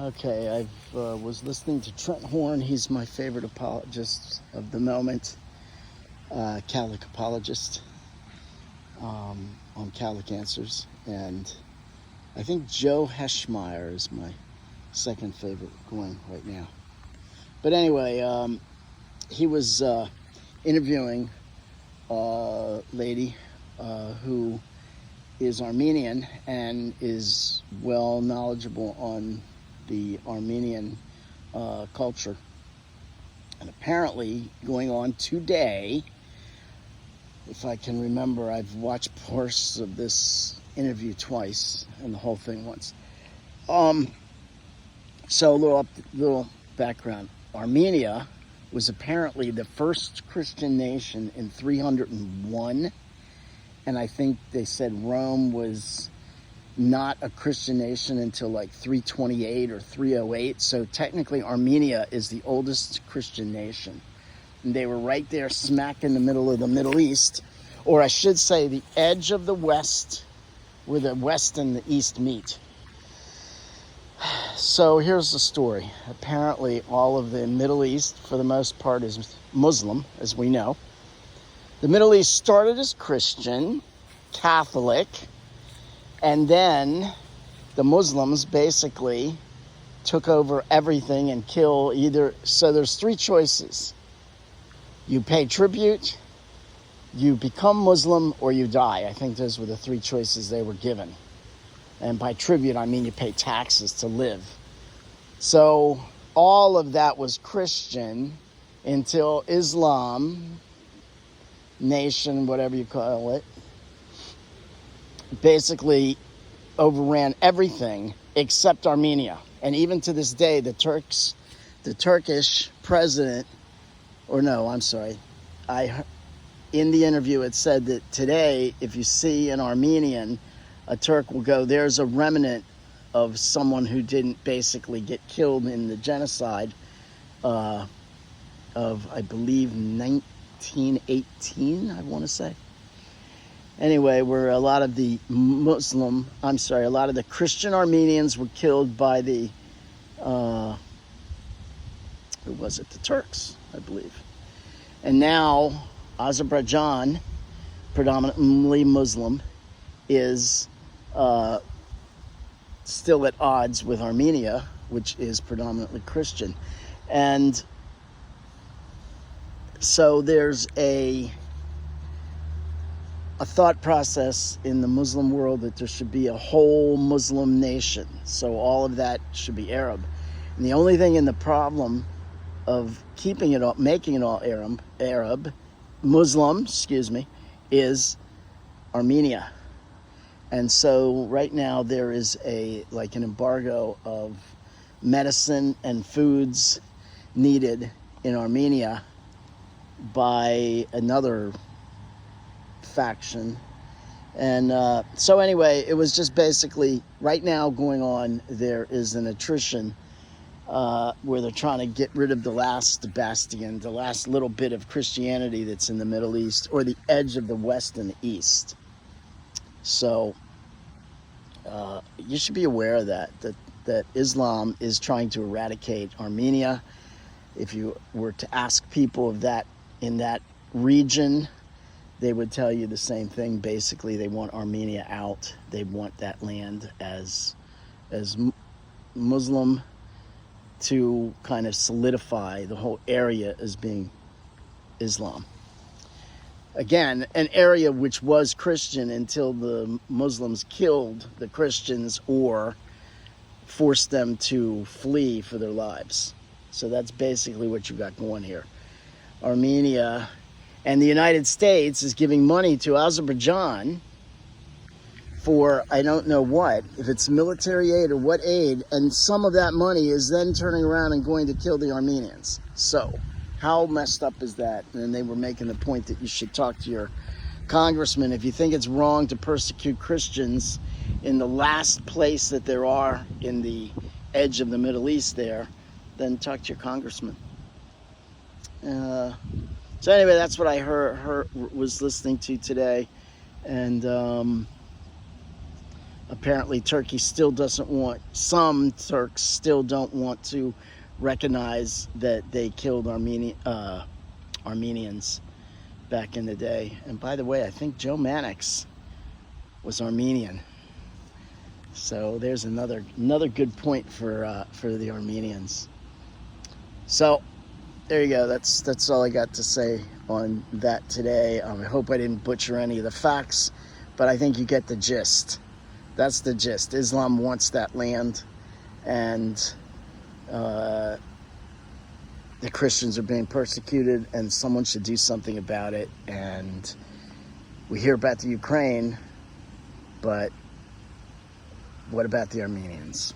Okay, I was listening to Trent Horn. He's my favorite apologist of the moment, Catholic apologist on Catholic Answers. And I think Joe Heschmeyer is my second favorite going right now. But anyway, he was interviewing a lady who is Armenian and is well knowledgeable on the Armenian culture. And apparently going on today, if I can remember, I've watched parts of this interview twice and the whole thing once. So a little background. Armenia was apparently the first Christian nation in 301. And I think they said Rome was not a Christian nation until like 328 or 308. So technically Armenia is the oldest Christian nation. And they were right there smack in the middle of the Middle East, or I should say the edge of the West, where the West and the East meet. So here's the story. Apparently all of the Middle East, for the most part, is Muslim, as we know. The Middle East started as Christian, Catholic, and then the Muslims basically took over everything and kill either. So there's three choices. You pay tribute, you become Muslim, or you die. I think those were the three choices they were given. And by tribute, I mean you pay taxes to live. So all of that was Christian until Islam, nation, whatever you call it, basically overran everything except Armenia. And even to this day, the Turkish president, or no, I'm sorry, in the interview it said that today, if you see an Armenian, a Turk will go, there's a remnant of someone who didn't basically get killed in the genocide of, I believe, 1918, I want to say. Anyway, where a lot of the a lot of the Christian Armenians were killed by the, who was it? The Turks, I believe. And now Azerbaijan, predominantly Muslim, is still at odds with Armenia, which is predominantly Christian. And so there's a thought process in the Muslim world that there should be a whole Muslim nation. So all of that should be Arab. And the only thing in the problem of keeping it all, making it all Muslim, is Armenia. And so right now there is an embargo of medicine and foods needed in Armenia by another faction. And so anyway, it was just basically right now going on, there is an attrition where they're trying to get rid of the last bastion, the last little bit of Christianity that's in the Middle East, or the edge of the West and the East. So you should be aware of that Islam is trying to eradicate Armenia. If you were to ask people of that in that region, they would tell you the same thing. Basically, they want Armenia out. They want that land as Muslim, to kind of solidify the whole area as being Islam. Again, an area which was Christian until the Muslims killed the Christians or forced them to flee for their lives. So that's basically what you got going here. Armenia and the United States is giving money to Azerbaijan for, I don't know what, if it's military aid or what aid, and some of that money is then turning around and going to kill the Armenians. So how messed up is that? And they were making the point that you should talk to your congressman. If you think it's wrong to persecute Christians in the last place that there are in the edge of the Middle East there, then talk to your congressman. So anyway, that's what I was listening to today. And Apparently Turkey still doesn't want, some Turks still don't want to recognize that they killed Armenians back in the day. And by the way, I think Joe Mannix was Armenian. So there's another good point for the Armenians. So there you go. That's all I got to say on that today. I hope I didn't butcher any of the facts, but I think you get the gist. That's the gist. Islam wants that land, and the Christians are being persecuted, and someone should do something about it. And we hear about the Ukraine, but what about the Armenians?